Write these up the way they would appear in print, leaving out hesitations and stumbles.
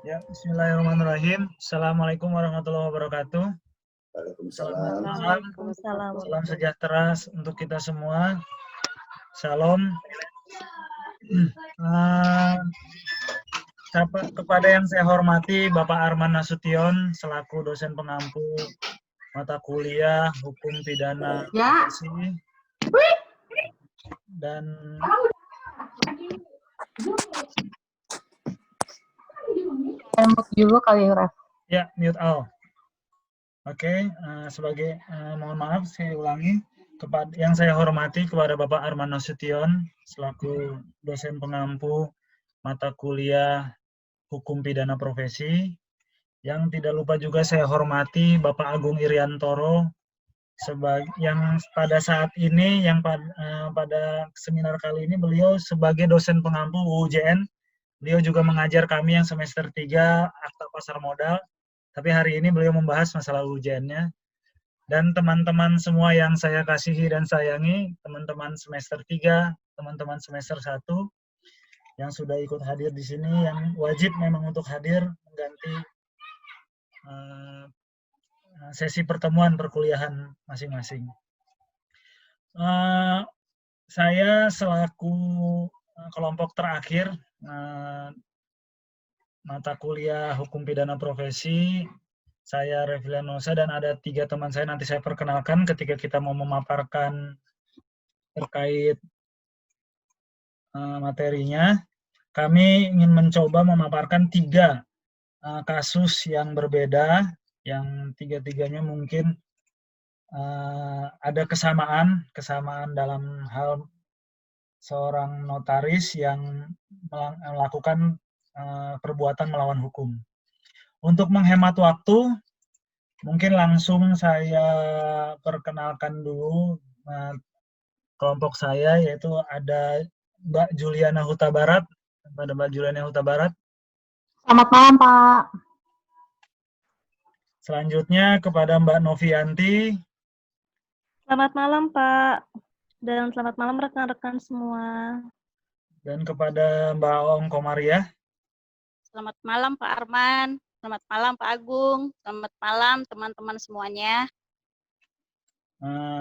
Ya, bismillahirrahmanirrahim. Assalamualaikum warahmatullahi wabarakatuh. Selamat Waalaikumsalam. malam, Waalaikumsalam. salam sejahtera untuk kita semua. Shalom. Eh, kepada yang saya hormati Bapak Arman Nasution selaku dosen pengampu mata kuliah Hukum Pidana Profesi dan Mute dulu kali ya, Ref. ya mute all. Oke, sebagai mohon maaf saya ulangi kepada yang saya hormati kepada Bapak Arman Nasution selaku dosen pengampu mata kuliah Hukum Pidana Profesi. Yang tidak lupa juga saya hormati Bapak Agung Iriantoro yang pada saat ini pada seminar kali ini beliau sebagai dosen pengampu UUJN. Beliau juga mengajar kami yang semester 3 Akta Pasar Modal. Tapi hari ini beliau membahas masalah UUJN-nya. Dan teman-teman semua yang saya kasihi dan sayangi, teman-teman semester 3, teman-teman semester 1 yang sudah ikut hadir di sini, yang wajib memang untuk hadir mengganti sesi pertemuan perkuliahan masing-masing. Saya selaku kelompok terakhir mata kuliah Hukum Pidana Profesi, saya Revilianosa dan ada 3 teman saya, nanti saya perkenalkan ketika kita mau memaparkan terkait materinya. Kami ingin mencoba memaparkan 3 kasus yang berbeda, yang 3-tiganya mungkin ada kesamaan dalam hal seorang notaris yang melakukan perbuatan melawan hukum. Untuk menghemat waktu, mungkin langsung saya perkenalkan dulu kelompok saya, yaitu ada Mbak Juliana Huta Barat. Pada Mbak Juliana Huta Barat. Selamat malam, Pak. Selanjutnya kepada Mbak Novianti. Selamat malam, Pak. Dan selamat malam rekan-rekan semua. Dan kepada Mbak Ong Komariah. Selamat malam Pak Arman, selamat malam Pak Agung, selamat malam teman-teman semuanya.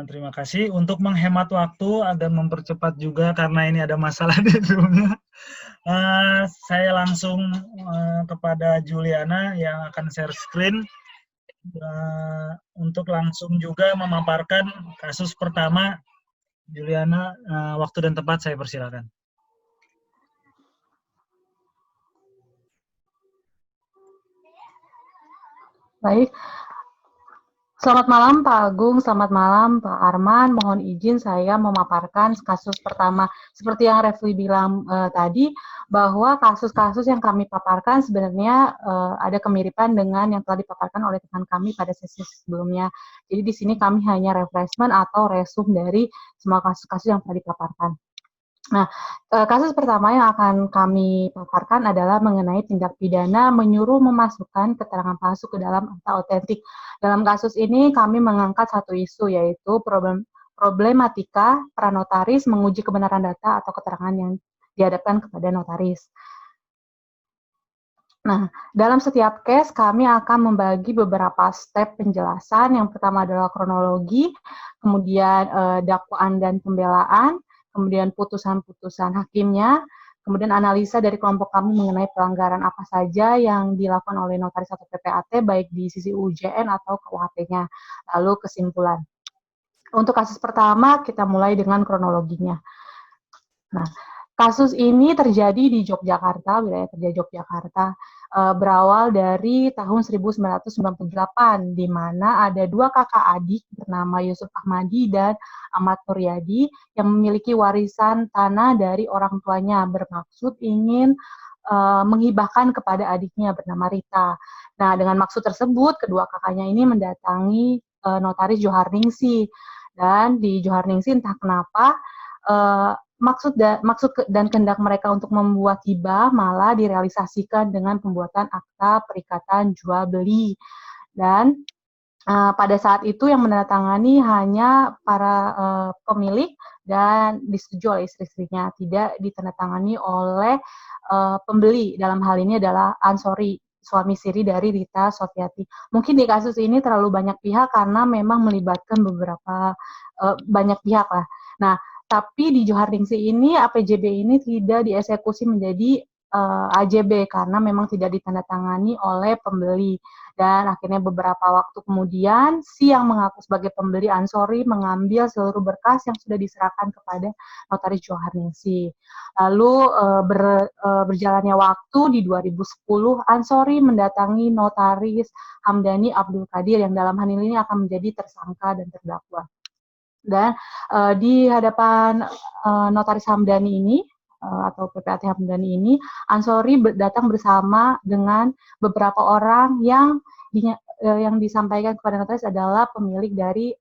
Terima kasih. Untuk menghemat waktu agar mempercepat juga karena ini ada masalah di Zoom-nya. Saya langsung kepada Juliana yang akan share screen untuk langsung juga memaparkan kasus pertama. Juliana, waktu dan tempat saya persilakan. Baik. Selamat malam Pak Agung, selamat malam Pak Arman. Mohon izin saya memaparkan kasus pertama. Seperti yang Refli bilang tadi, bahwa kasus-kasus yang kami paparkan sebenarnya ada kemiripan dengan yang telah dipaparkan oleh teman kami pada sesi sebelumnya. Jadi di sini kami hanya refreshment atau resume dari semua kasus-kasus yang telah dipaparkan. Nah, kasus pertama yang akan kami paparkan adalah mengenai tindak pidana menyuruh memasukkan keterangan palsu ke dalam akta otentik. Dalam kasus ini kami mengangkat satu isu, yaitu problematika pranotaris menguji kebenaran data atau keterangan yang dihadapkan kepada notaris. Nah, dalam setiap case kami akan membagi beberapa step penjelasan. Yang pertama adalah kronologi, kemudian dakwaan dan pembelaan, kemudian putusan-putusan hakimnya, kemudian analisa dari kelompok kami mengenai pelanggaran apa saja yang dilakukan oleh notaris atau PPAT, baik di sisi UJN atau KUHP-nya, lalu kesimpulan. Untuk kasus pertama, kita mulai dengan kronologinya. Nah, kasus ini terjadi di Yogyakarta, wilayah kerja Yogyakarta, berawal dari tahun 1998, di mana ada 2 kakak adik bernama Yusuf Ahmadi dan Ahmad Nuryadi yang memiliki warisan tanah dari orang tuanya, bermaksud ingin menghibahkan kepada adiknya bernama Rita. Nah, dengan maksud tersebut, kedua kakaknya ini mendatangi notaris Johar-Ningsih, dan di Johar-Ningsih entah kenapa maksud dan kehendak mereka untuk membuat hibah malah direalisasikan dengan pembuatan akta perikatan jual beli. Dan pada saat itu yang menandatangani hanya para pemilik dan disetujui oleh istri-istrinya, tidak ditandatangani oleh pembeli. Dalam hal ini adalah Ansori suami siri dari Rita Sofiati. Mungkin di kasus ini terlalu banyak pihak karena memang melibatkan beberapa banyak pihak lah. Nah, tapi di Johar Dingsi ini APJB ini tidak dieksekusi menjadi AJB karena memang tidak ditandatangani oleh pembeli. Dan akhirnya beberapa waktu kemudian si yang mengaku sebagai pembeli Ansori mengambil seluruh berkas yang sudah diserahkan kepada Notaris Johar Dingsi. Lalu berjalannya waktu di 2010 Ansori mendatangi Notaris Hamdani Abdul Qadir yang dalam hal ini akan menjadi tersangka dan terdakwa. Dan di hadapan Notaris Hamdani ini atau PPAT Hamdani ini, Ansori datang bersama dengan beberapa orang yang disampaikan kepada notaris adalah pemilik dari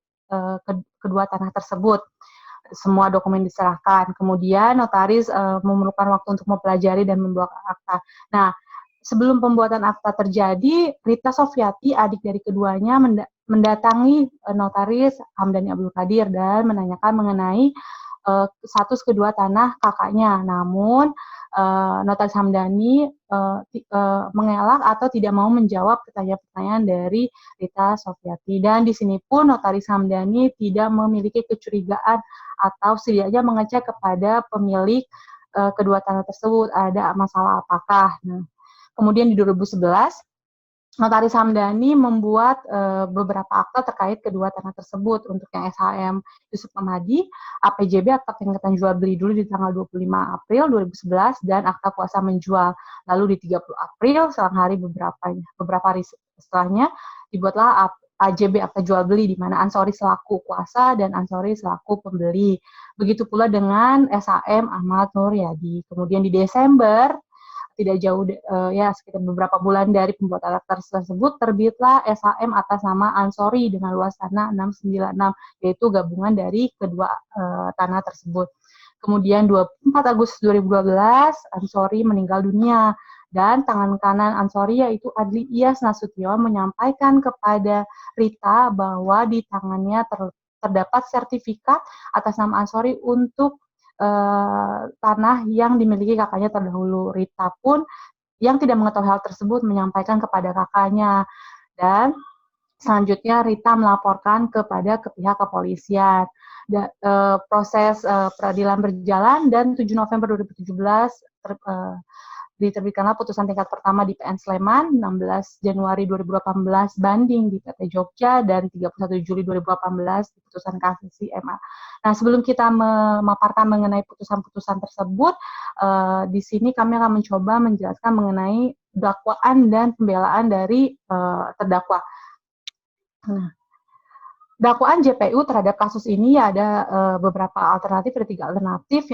kedua tanah tersebut. Semua dokumen diserahkan. Kemudian notaris memerlukan waktu untuk mempelajari dan membuat akta. Nah, sebelum pembuatan akta terjadi, Rita Sofiati, adik dari keduanya, mendatangi notaris Hamdani Abdul Qadir dan menanyakan mengenai status kedua tanah kakaknya. Namun Notaris Hamdani mengelak atau tidak mau menjawab pertanyaan-pertanyaan dari Rita Sofiati. Dan di sini pun Notaris Hamdani tidak memiliki kecurigaan atau setidaknya mengecek kepada pemilik kedua tanah tersebut ada masalah apakah. Nah, kemudian di 2011 Notaris Hamdani membuat beberapa akta terkait kedua tanah tersebut. Untuk yang SHM Yusuf Ahmadi, APJB akta peningkatan jual beli dulu di tanggal 25 April 2011 dan akta kuasa menjual. Lalu di 30 April, selang hari beberapa hari setelahnya, dibuatlah AJB akta jual beli di mana Ansori selaku kuasa dan Ansori selaku pembeli. Begitu pula dengan SHM Ahmad Nuryadi. Kemudian di Desember, tidak jauh sekitar beberapa bulan dari pembuatan akta tersebut, terbitlah SHM atas nama Ansori dengan luas tanah 696, yaitu gabungan dari kedua tanah tersebut. Kemudian 24 Agustus 2012, Ansori meninggal dunia dan tangan kanan Ansori yaitu Adli Iyas Nasution menyampaikan kepada Rita bahwa di tangannya terdapat sertifikat atas nama Ansori untuk tanah yang dimiliki kakaknya terdahulu. Rita pun yang tidak mengetahui hal tersebut menyampaikan kepada kakaknya dan selanjutnya Rita melaporkan ke pihak kepolisian. Proses peradilan berjalan dan 7 November 2017 diterbitkanlah putusan tingkat pertama di PN Sleman, 16 Januari 2018 banding di PT Jogja, dan 31 Juli 2018 di putusan kasasi MA. Nah, sebelum kita memaparkan mengenai putusan-putusan tersebut, di sini kami akan mencoba menjelaskan mengenai dakwaan dan pembelaan dari terdakwa. Nah, dakwaan JPU terhadap kasus ini ada beberapa alternatif, ada 3 alternatif.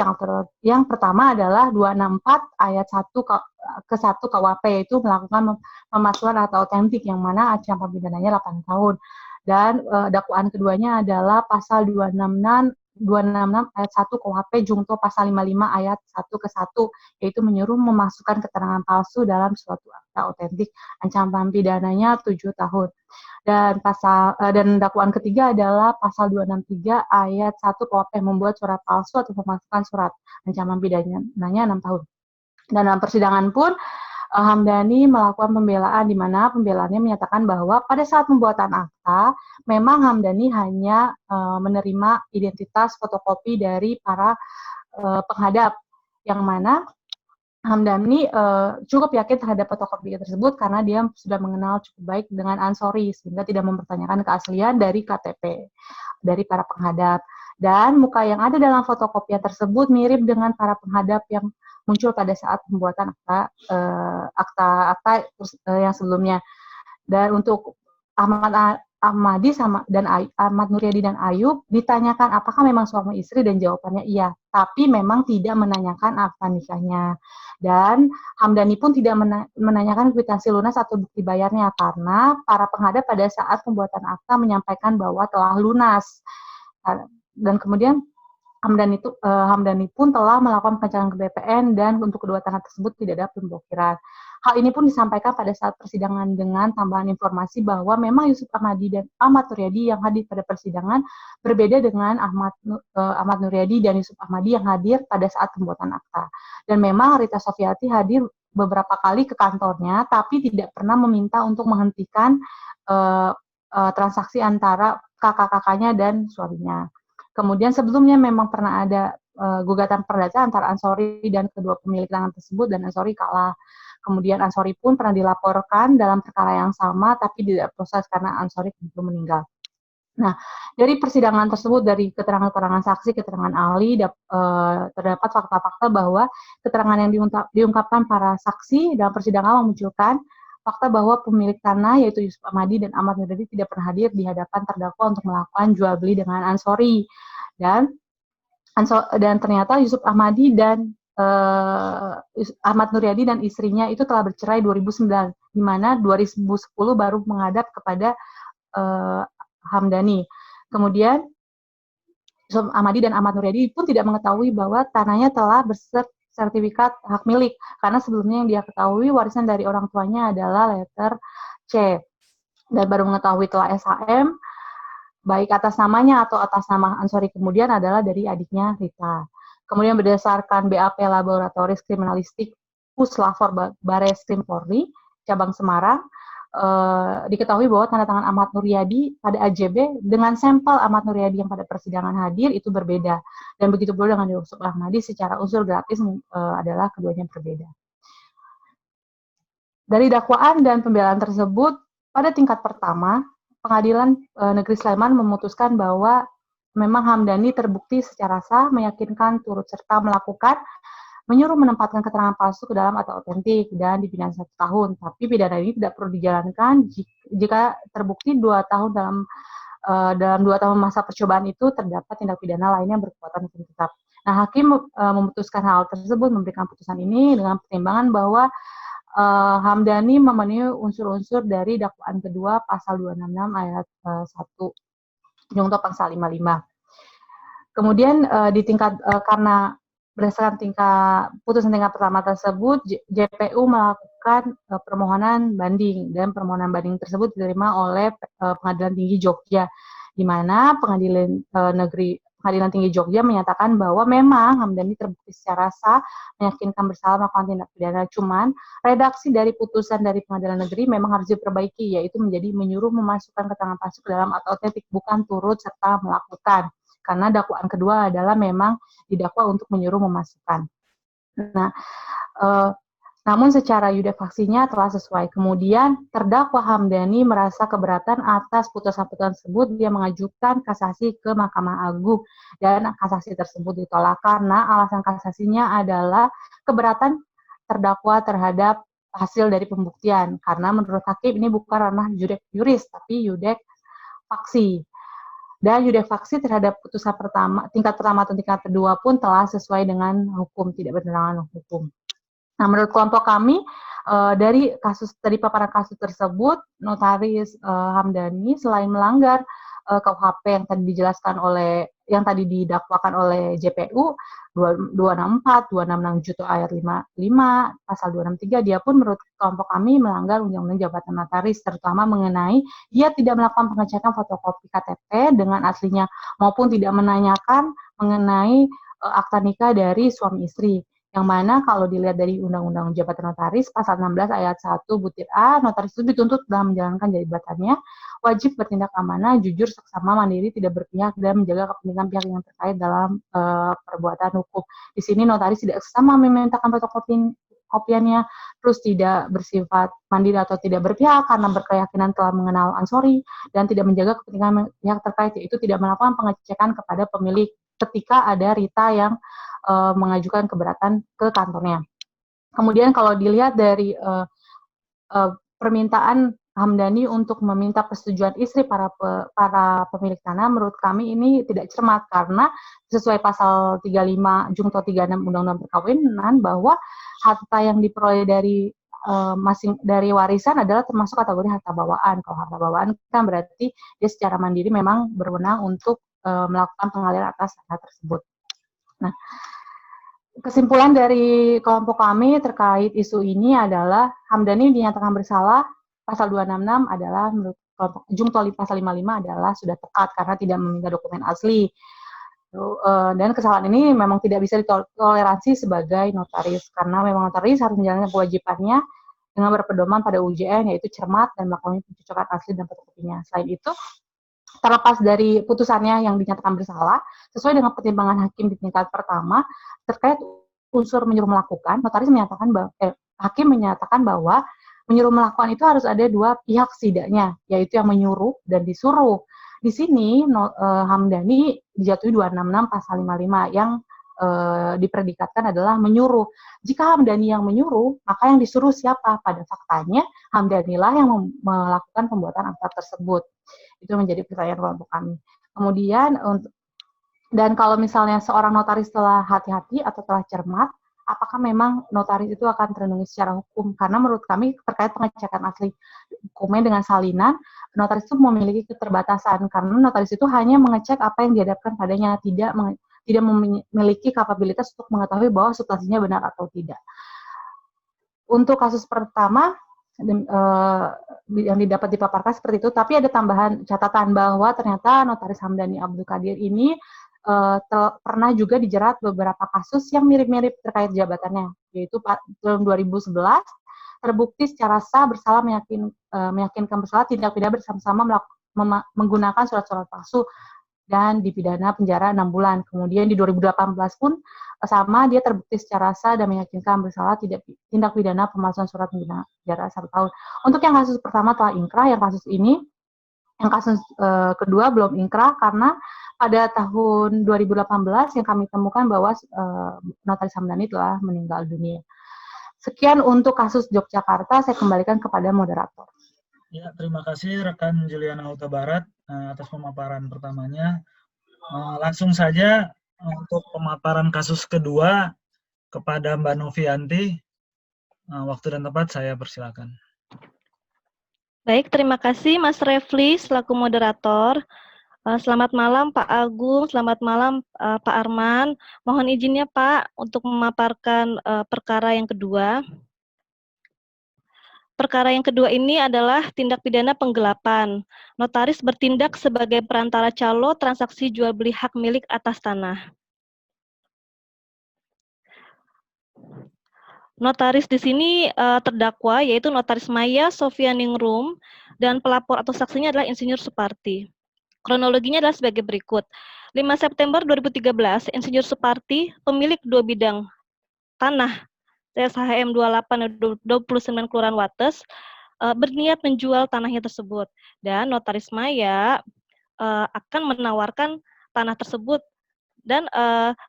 Yang pertama adalah 264 ayat 1 ke 1 KUHP, yaitu melakukan pemalsuan atau otentik, yang mana ancaman pidananya 8 tahun. Dan dakwaan keduanya adalah pasal 266 ayat 1 KUHP Jungto pasal 55 ayat 1 ke 1, yaitu menyuruh memasukkan keterangan palsu dalam suatu akta otentik, ancaman pidananya 7 tahun. Dan dakwaan ketiga adalah pasal 263 ayat 1 KUHP membuat surat palsu atau memasukkan surat, ancaman pidananya 6 tahun. Dan dalam persidangan pun Hamdani melakukan pembelaan, di mana pembelaannya menyatakan bahwa pada saat pembuatan akta memang Hamdani hanya menerima identitas fotokopi dari para penghadap, yang mana Hamdani cukup yakin terhadap fotokopi tersebut karena dia sudah mengenal cukup baik dengan Ansori, sehingga tidak mempertanyakan keaslian dari KTP dari para penghadap. Dan muka yang ada dalam fotokopian tersebut mirip dengan para penghadap yang muncul pada saat pembuatan akta yang sebelumnya. Dan untuk Ahmadi dan Ahmad Nuryadi dan Ayub ditanyakan apakah memang suami istri, dan jawabannya iya, tapi memang tidak menanyakan akta nikahnya. Dan Hamdani pun tidak menanyakan kwitansi lunas atau bukti bayarnya karena para penghadap pada saat pembuatan akta menyampaikan bahwa telah lunas. Dan kemudian Hamdani pun telah melakukan pengecekan ke BPN dan untuk kedua tanah tersebut tidak ada pemblokiran. Hal ini pun disampaikan pada saat persidangan dengan tambahan informasi bahwa memang Yusuf Ahmadi dan Ahmad Nuryadi yang hadir pada persidangan berbeda dengan Ahmad Nuryadi dan Yusuf Ahmadi yang hadir pada saat pembuatan akta. Dan memang Rita Sofiati hadir beberapa kali ke kantornya, tapi tidak pernah meminta untuk menghentikan transaksi antara kakak-kakaknya dan suaminya. Kemudian sebelumnya memang pernah ada gugatan perdata antara Ansori dan kedua pemilik tanah tersebut, dan Ansori kalah. Kemudian Ansori pun pernah dilaporkan dalam perkara yang sama, tapi tidak proses karena Ansori belum meninggal. Nah, dari persidangan tersebut, dari keterangan-keterangan saksi, keterangan ahli, terdapat fakta-fakta bahwa keterangan yang diungkapkan para saksi dalam persidangan memunculkan fakta bahwa pemilik tanah, yaitu Yusuf Ahmadi dan Ahmad Nuryadi, tidak pernah hadir di hadapan terdakwa untuk melakukan jual beli dengan Ansori. Dan ternyata Yusuf Ahmadi dan Ahmad Nuryadi dan istrinya itu telah bercerai 2009, di mana 2010 baru menghadap kepada Hamdani. Kemudian Yusuf Ahmadi dan Ahmad Nuryadi pun tidak mengetahui bahwa tanahnya telah bersertifikat hak milik, karena sebelumnya yang dia ketahui warisan dari orang tuanya adalah letter C, dan baru mengetahui telah SHM baik atas namanya atau atas nama Ansori kemudian adalah dari adiknya Rita. Kemudian berdasarkan BAP Laboratoris Kriminalistik Puslapor Bareskrim Polri cabang Semarang, diketahui bahwa tanda tangan Ahmad Nuryadi pada AJB dengan sampel Ahmad Nuryadi yang pada persidangan hadir itu berbeda, dan begitu pula dengan Yusuf Ahmadi, secara unsur gratis adalah keduanya berbeda. Dari dakwaan dan pembelaan tersebut, pada tingkat pertama, Pengadilan Negeri Sleman memutuskan bahwa memang Hamdani terbukti secara sah, meyakinkan, turut serta melakukan, menyuruh menempatkan keterangan palsu ke dalam atau otentik, dan dipidana 1 tahun. Tapi pidana ini tidak perlu dijalankan jika terbukti 2 tahun dalam 2 tahun masa percobaan itu terdapat tindak pidana lainnya berkekuatan hukum tetap. Nah, hakim memutuskan hal tersebut, memberikan putusan ini dengan pertimbangan bahwa Hamdani memenuhi unsur-unsur dari dakwaan kedua pasal 266 ayat 1 Junto Pasal 55. Kemudian di tingkat karena berdasarkan putusan tingkat pertama tersebut, JPU melakukan permohonan banding, dan permohonan banding tersebut diterima oleh Pengadilan Tinggi Jogja, di mana Pengadilan Tinggi Jogja menyatakan bahwa memang Hamdani terbukti secara sah, meyakinkan bersalah melakukan tindak pidana. Cuman redaksi dari putusan dari Pengadilan Negeri memang harus diperbaiki, yaitu menjadi menyuruh memasukkan keterangan palsu ke dalam atau otentik, bukan turut serta melakukan. Karena dakwaan kedua adalah memang didakwa untuk menyuruh memasukkan. Nah, namun secara yudefaksinya telah sesuai. Kemudian terdakwa Hamdani merasa keberatan atas putusan-putusan tersebut, dia mengajukan kasasi ke Mahkamah Agung, dan kasasi tersebut ditolak karena alasan kasasinya adalah keberatan terdakwa terhadap hasil dari pembuktian, karena menurut hakim ini bukan ranah judek juris tapi judek faksi. Dan yudefaksi terhadap putusan tingkat pertama atau tingkat kedua pun telah sesuai dengan hukum, tidak bertentangan hukum. Nah, menurut kelompok kami, dari paparan kasus tersebut, Notaris Hamdani selain melanggar KUHP yang tadi didakwakan oleh JPU 264, 266 Junto ayat 55, pasal 263, dia pun menurut kelompok kami melanggar Undang-Undang Jabatan Notaris, terutama mengenai dia tidak melakukan pengecekan fotokopi KTP dengan aslinya, maupun tidak menanyakan mengenai akta nikah dari suami istri. Yang mana kalau dilihat dari Undang-Undang Jabatan Notaris, pasal 16 ayat 1 butir A, notaris itu dituntut dalam menjalankan jabatannya, wajib bertindak amanah, jujur, seksama, mandiri, tidak berpihak, dan menjaga kepentingan pihak yang terkait dalam perbuatan hukum. Di sini notaris tidak sama memintakan fotokopiannya, terus tidak bersifat mandiri atau tidak berpihak karena berkeyakinan telah mengenal Ansori, dan tidak menjaga kepentingan pihak terkait, yaitu tidak melakukan pengecekan kepada pemilik ketika ada Rita yang mengajukan keberatan ke kantornya. Kemudian kalau dilihat dari permintaan Hamdani untuk meminta persetujuan istri para pemilik tanah, menurut kami ini tidak cermat, karena sesuai pasal 35 Junto 36 Undang-Undang Perkawinan bahwa harta yang diperoleh dari dari warisan adalah termasuk kategori harta bawaan. Kalau harta bawaan kan berarti dia secara mandiri memang berwenang untuk melakukan pengalihan atas harta tersebut. Nah, kesimpulan dari kelompok kami terkait isu ini adalah Hamdani dinyatakan bersalah, pasal 266 adalah menurut kelompok Junto pasal 55 adalah sudah tepat karena tidak meminta dokumen asli. Dan kesalahan ini memang tidak bisa ditoleransi sebagai notaris, karena memang notaris harus menjalankan kewajibannya dengan berpedoman pada UJN, yaitu cermat dan melakukan pencocokan asli dan fotokopinya. Selain itu, terlepas dari putusannya yang dinyatakan bersalah, sesuai dengan pertimbangan hakim di tingkat pertama, terkait unsur menyuruh melakukan, hakim menyatakan bahwa menyuruh melakukan itu harus ada dua pihak setidaknya, yaitu yang menyuruh dan disuruh. Di sini Hamdani dijatuhi 266 pasal 55 yang dipredikatkan adalah menyuruh. Jika Hamdani yang menyuruh, maka yang disuruh siapa? Pada faktanya Hamdanilah yang melakukan pembuatan akta tersebut. Itu menjadi pertanyaan kelompok kami. Kemudian dan kalau misalnya seorang notaris telah hati-hati atau telah cermat, apakah memang notaris itu akan terlindungi secara hukum? Karena menurut kami terkait pengecekan asli dokumen dengan salinan, notaris itu memiliki keterbatasan karena notaris itu hanya mengecek apa yang dihadapkan padanya, tidak memiliki kapabilitas untuk mengetahui bahwa substansinya benar atau tidak. Untuk kasus pertama yang didapat dipaparkan seperti itu, tapi ada tambahan catatan bahwa ternyata notaris Hamdani Abdul Qadir ini pernah juga dijerat beberapa kasus yang mirip-mirip terkait jabatannya, yaitu tahun 2011 terbukti secara sah bersalah meyakinkan bersalah tindak pidana bersama-sama menggunakan surat-surat palsu dan dipidana penjara 6 bulan. Kemudian di 2018 pun sama, dia terbukti secara sah dan meyakinkan bersalah tindak pidana pemalsuan surat penjara 1 tahun. Untuk yang kasus pertama telah ingkrah, yang kasus kedua belum ingkrah karena pada tahun 2018 yang kami temukan bahwa notaris Hamdani telah meninggal dunia. Sekian untuk kasus Yogyakarta, saya kembalikan kepada moderator. Ya, terima kasih rekan Juliana Huta Barat atas pemaparan pertamanya. Langsung saja untuk pemaparan kasus kedua kepada Mbak Novianti. Waktu dan tempat saya persilakan. Baik, terima kasih Mas Refli selaku moderator. Selamat malam Pak Agung, selamat malam Pak Arman. Mohon izinnya Pak untuk memaparkan perkara yang kedua. Perkara yang kedua ini adalah tindak pidana penggelapan. Notaris bertindak sebagai perantara calo transaksi jual beli hak milik atas tanah. Notaris di sini terdakwa yaitu Notaris Maya Sofianingrum dan pelapor atau saksinya adalah Insinyur Suparti. Kronologinya adalah sebagai berikut. 5 September 2013, Insinyur Suparti, pemilik 2 bidang tanah TSHM 28 29 Kelurahan Wates, berniat menjual tanahnya tersebut. Dan Notaris Maya akan menawarkan tanah tersebut dan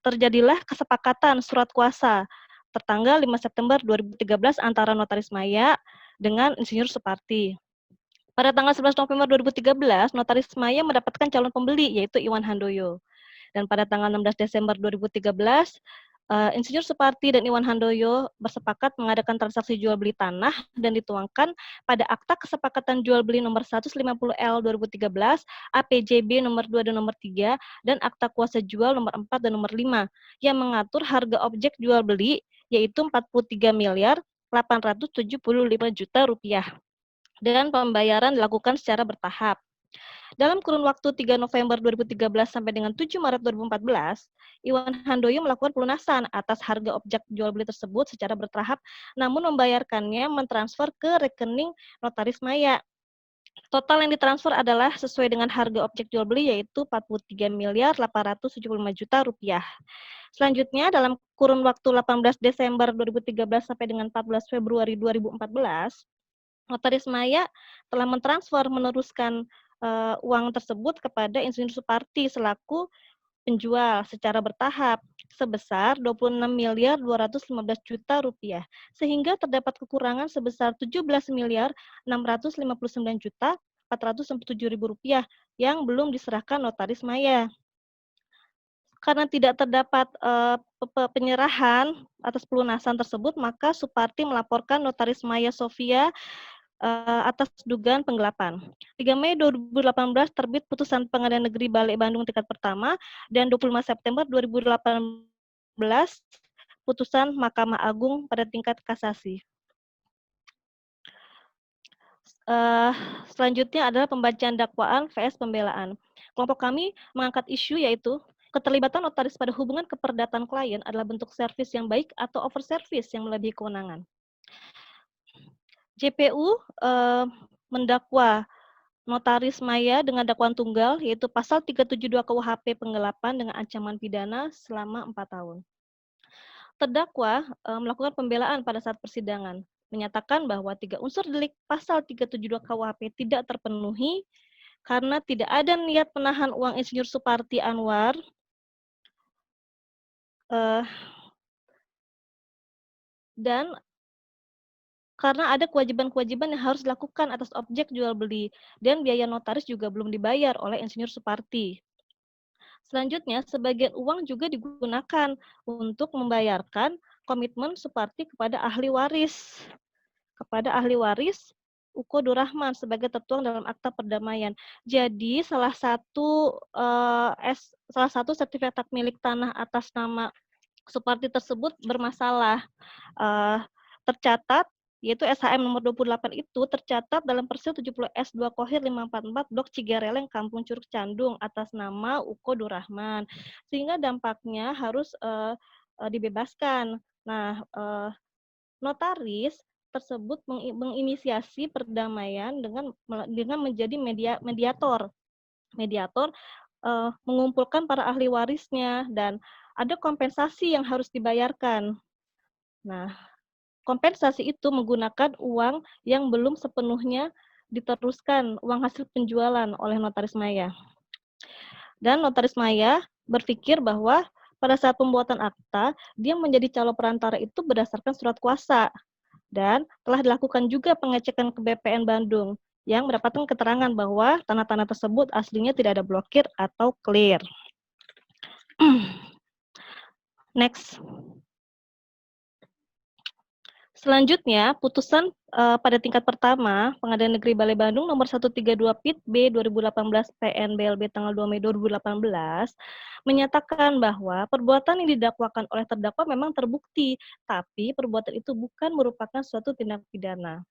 terjadilah kesepakatan surat kuasa tertanggal 5 September 2013 antara Notaris Maya dengan Insinyur Suparti. Pada tanggal 11 November 2013, Notaris Maya mendapatkan calon pembeli, yaitu Iwan Handoyo. Dan pada tanggal 16 Desember 2013, Insinyur Suparti dan Iwan Handoyo bersepakat mengadakan transaksi jual beli tanah dan dituangkan pada Akta Kesepakatan Jual Beli nomor 150L 2013, APJB nomor 2 dan nomor 3, dan Akta Kuasa Jual nomor 4 dan nomor 5, yang mengatur harga objek jual beli, yaitu 43 miliar 875 juta rupiah. Dan pembayaran dilakukan secara bertahap. Dalam kurun waktu 3 November 2013 sampai dengan 7 Maret 2014, Iwan Handoyo melakukan pelunasan atas harga objek jual beli tersebut secara bertahap, namun membayarkannya mentransfer ke rekening Notaris Maya. Total yang ditransfer adalah sesuai dengan harga objek jual beli, yaitu 43 miliar 875 juta rupiah. Selanjutnya, dalam kurun waktu 18 Desember 2013 sampai dengan 14 Februari 2014, Notaris Maya telah meneruskan uang tersebut kepada Insinyur Suparti selaku penjual secara bertahap sebesar 26 miliar 215 juta rupiah, sehingga terdapat kekurangan sebesar 17 miliar 659 juta 467 ribu rupiah yang belum diserahkan Notaris Maya. Karena tidak terdapat penyerahan atas pelunasan tersebut, maka Suparti melaporkan Notaris Maya Sofia atas dugaan penggelapan. 3 Mei 2018 terbit putusan Pengadilan Negeri Balik Bandung tingkat pertama dan 25 September 2018 putusan Mahkamah Agung pada tingkat kasasi. Selanjutnya adalah pembacaan dakwaan vs pembelaan. Kelompok kami mengangkat isu yaitu keterlibatan notaris pada hubungan keperdataan klien adalah bentuk servis yang baik atau over service yang melebihi kewenangan. JPU mendakwa Notaris Maya dengan dakwaan tunggal, yaitu pasal 372 KUHP penggelapan dengan ancaman pidana selama 4 tahun. Terdakwa melakukan pembelaan pada saat persidangan, menyatakan bahwa 3 unsur delik pasal 372 KUHP tidak terpenuhi karena tidak ada niat menahan uang Insinyur Suparti Anwar dan karena ada kewajiban-kewajiban yang harus dilakukan atas objek jual beli dan biaya notaris juga belum dibayar oleh Insinyur Suparti. Selanjutnya, sebagian uang juga digunakan untuk membayarkan komitmen Suparti kepada ahli waris. Uko Durrahman sebagai tertuang dalam akta perdamaian. Jadi salah satu sertifikat hak milik tanah atas nama Suparti tersebut bermasalah. Tercatat yaitu SHM nomor 28 itu tercatat dalam Persil 70 S2 Kohir 544 Blok Cigareleng Kampung Curug Candung atas nama Uko Durrahman, sehingga dampaknya harus dibebaskan. Nah, notaris tersebut menginisiasi perdamaian dengan menjadi mediator mengumpulkan para ahli warisnya dan ada kompensasi yang harus dibayarkan. Nah, kompensasi itu menggunakan uang yang belum sepenuhnya diteruskan uang hasil penjualan oleh Notaris Maya. Dan Notaris Maya berpikir bahwa pada saat pembuatan akta, dia menjadi calon perantara itu berdasarkan surat kuasa. Dan telah dilakukan juga pengecekan ke BPN Bandung yang mendapatkan keterangan bahwa tanah-tanah tersebut aslinya tidak ada blokir atau clear. Next. Selanjutnya, putusan pada tingkat pertama, Pengadilan Negeri Balai Bandung nomor 132 PIT B 2018 PN BLB tanggal 2 Mei 2018 menyatakan bahwa perbuatan yang didakwakan oleh terdakwa memang terbukti, tapi perbuatan itu bukan merupakan suatu tindak pidana.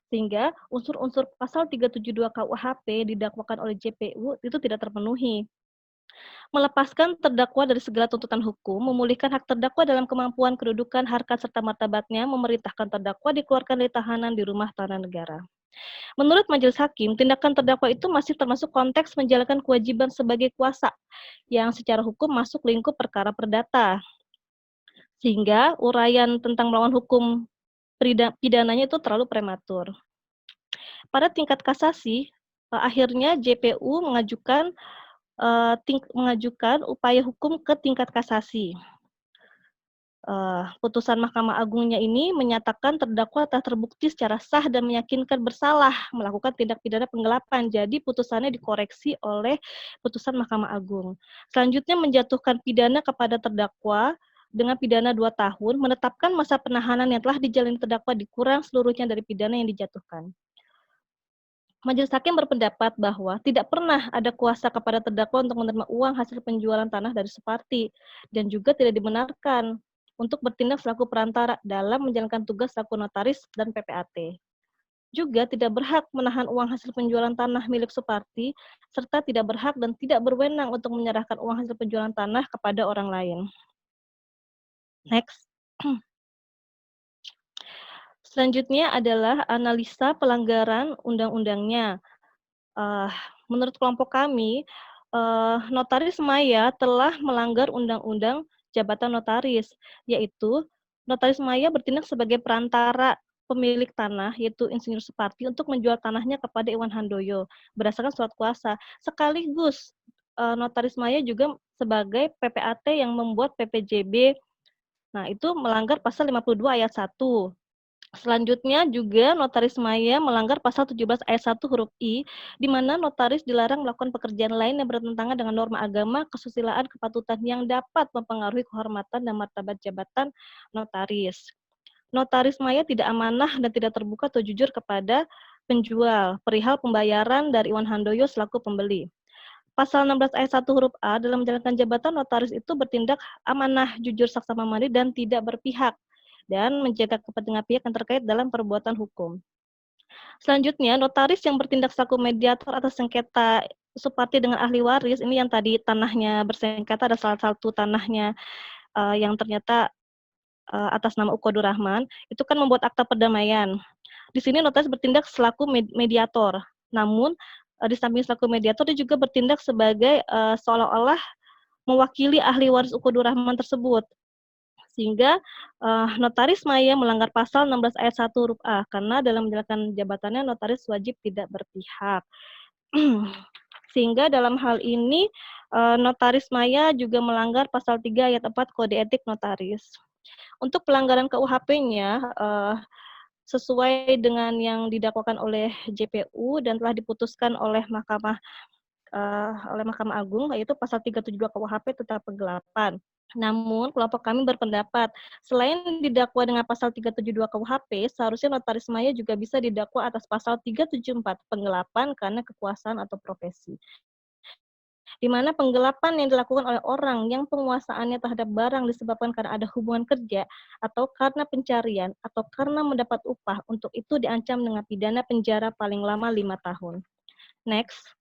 Sehingga unsur-unsur pasal 372 KUHP didakwakan oleh JPU itu tidak terpenuhi. Melepaskan terdakwa dari segala tuntutan hukum, memulihkan hak terdakwa dalam kemampuan, kedudukan, harkat, serta martabatnya, memerintahkan terdakwa dikeluarkan dari tahanan di rumah tahanan negara. Menurut majelis hakim, tindakan terdakwa itu masih termasuk konteks menjalankan kewajiban sebagai kuasa yang secara hukum masuk lingkup perkara perdata. Sehingga uraian tentang melawan hukum pidananya itu terlalu prematur. Pada tingkat kasasi, akhirnya JPU mengajukan upaya hukum ke tingkat kasasi. Putusan Mahkamah Agungnya ini menyatakan terdakwa telah terbukti secara sah dan meyakinkan bersalah melakukan tindak pidana penggelapan. Jadi putusannya dikoreksi oleh putusan Mahkamah Agung. Selanjutnya menjatuhkan pidana kepada terdakwa dengan pidana 2 tahun, menetapkan masa penahanan yang telah dijalani terdakwa dikurang seluruhnya dari pidana yang dijatuhkan. Majelis hakim berpendapat bahwa tidak pernah ada kuasa kepada terdakwa untuk menerima uang hasil penjualan tanah dari Suparti dan juga tidak dibenarkan untuk bertindak selaku perantara dalam menjalankan tugas selaku notaris dan PPAT. Juga tidak berhak menahan uang hasil penjualan tanah milik Suparti serta tidak berhak dan tidak berwenang untuk menyerahkan uang hasil penjualan tanah kepada orang lain. Next. Selanjutnya adalah analisa pelanggaran undang-undangnya. Menurut kelompok kami, Notaris Maya telah melanggar Undang-Undang Jabatan Notaris, yaitu Notaris Maya bertindak sebagai perantara pemilik tanah, yaitu Insinyur Suparti, untuk menjual tanahnya kepada Iwan Handoyo berdasarkan surat kuasa. Sekaligus Notaris Maya juga sebagai PPAT yang membuat PPJB. Nah, itu melanggar pasal 52 ayat 1. Selanjutnya juga Notaris Maya melanggar pasal 17 ayat 1 huruf I, di mana notaris dilarang melakukan pekerjaan lain yang bertentangan dengan norma agama, kesusilaan, kepatutan yang dapat mempengaruhi kehormatan dan martabat jabatan notaris. Notaris Maya tidak amanah dan tidak terbuka atau jujur kepada penjual perihal pembayaran dari Iwan Handoyo selaku pembeli. Pasal 16 ayat 1 huruf A, dalam menjalankan jabatan notaris itu bertindak amanah, jujur, saksama mandiri, dan tidak berpihak, dan menjaga kepentingan pihak yang terkait dalam perbuatan hukum. Selanjutnya, notaris yang bertindak selaku mediator atas sengketa Suparti dengan ahli waris, ini yang tadi tanahnya bersengketa, ada salah satu tanahnya yang ternyata atas nama Ukodur Rahman, itu kan membuat akta perdamaian. Di sini notaris bertindak selaku mediator. Namun di samping selaku mediator, dia juga bertindak sebagai seolah-olah mewakili ahli waris Ukodur Rahman tersebut. Sehingga notaris maya melanggar pasal 16 ayat 1 huruf A, karena dalam menjalankan jabatannya notaris wajib tidak berpihak. Sehingga dalam hal ini notaris maya juga melanggar pasal 3 ayat 4 Kode Etik Notaris. Untuk pelanggaran KUHP-nya sesuai dengan yang didakwakan oleh JPU dan telah diputuskan oleh Mahkamah Agung, yaitu pasal 372 KUHP tentang penggelapan. Namun, kelompok kami berpendapat, selain didakwa dengan pasal 372 KUHP, seharusnya notaris maya juga bisa didakwa atas pasal 374 penggelapan karena kekuasaan atau profesi, di mana penggelapan yang dilakukan oleh orang yang penguasaannya terhadap barang disebabkan karena ada hubungan kerja, atau karena pencarian, atau karena mendapat upah, untuk itu diancam dengan pidana penjara paling lama 5 tahun. Next.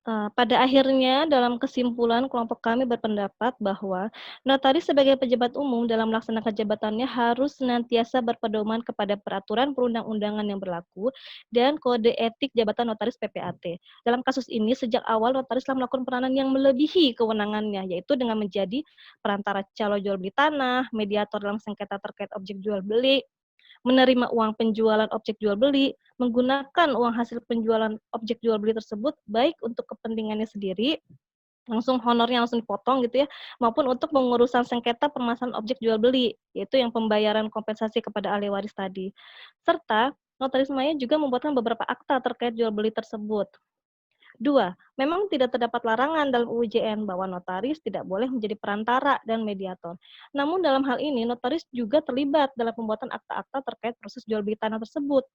Pada akhirnya, dalam kesimpulan, kelompok kami berpendapat bahwa notaris sebagai pejabat umum dalam melaksanakan jabatannya harus senantiasa berpedoman kepada peraturan perundang-undangan yang berlaku dan kode etik jabatan notaris PPAT. Dalam kasus ini, sejak awal notaris telah melakukan peranan yang melebihi kewenangannya, yaitu dengan menjadi perantara calo jual beli tanah, mediator dalam sengketa terkait objek jual beli, menerima uang penjualan objek jual beli, menggunakan uang hasil penjualan objek jual beli tersebut baik untuk kepentingannya sendiri, langsung honornya langsung dipotong gitu ya, maupun untuk pengurusan sengketa permasalahan objek jual beli, yaitu yang pembayaran kompensasi kepada ahli waris tadi. Serta notaris maya juga membuatkan beberapa akta terkait jual beli tersebut. 2. Memang tidak terdapat larangan dalam UU JN bahwa notaris tidak boleh menjadi perantara dan mediator. Namun dalam hal ini, notaris juga terlibat dalam pembuatan akta-akta terkait proses jual beli tanah tersebut.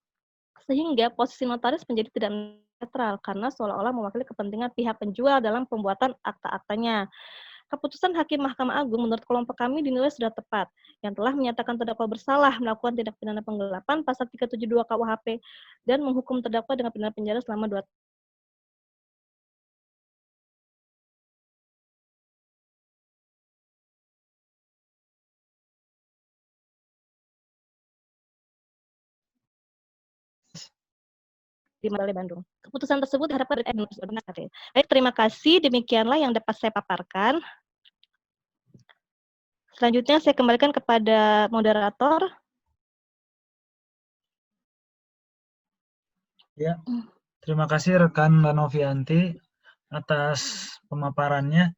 Sehingga posisi notaris menjadi tidak netral karena seolah-olah mewakili kepentingan pihak penjual dalam pembuatan akta-aktanya. Keputusan Hakim Mahkamah Agung menurut kelompok kami dinilai sudah tepat, yang telah menyatakan terdakwa bersalah melakukan tindak pidana penggelapan pasal 372 KUHP dan menghukum terdakwa dengan pidana penjara selama 2 tahun. Di Malaya, Bandung. Keputusan tersebut diharapkan dari Baik, terima kasih. Demikianlah yang dapat saya paparkan. Selanjutnya saya kembalikan kepada moderator. Ya, terima kasih rekan Ranovianti atas pemaparannya.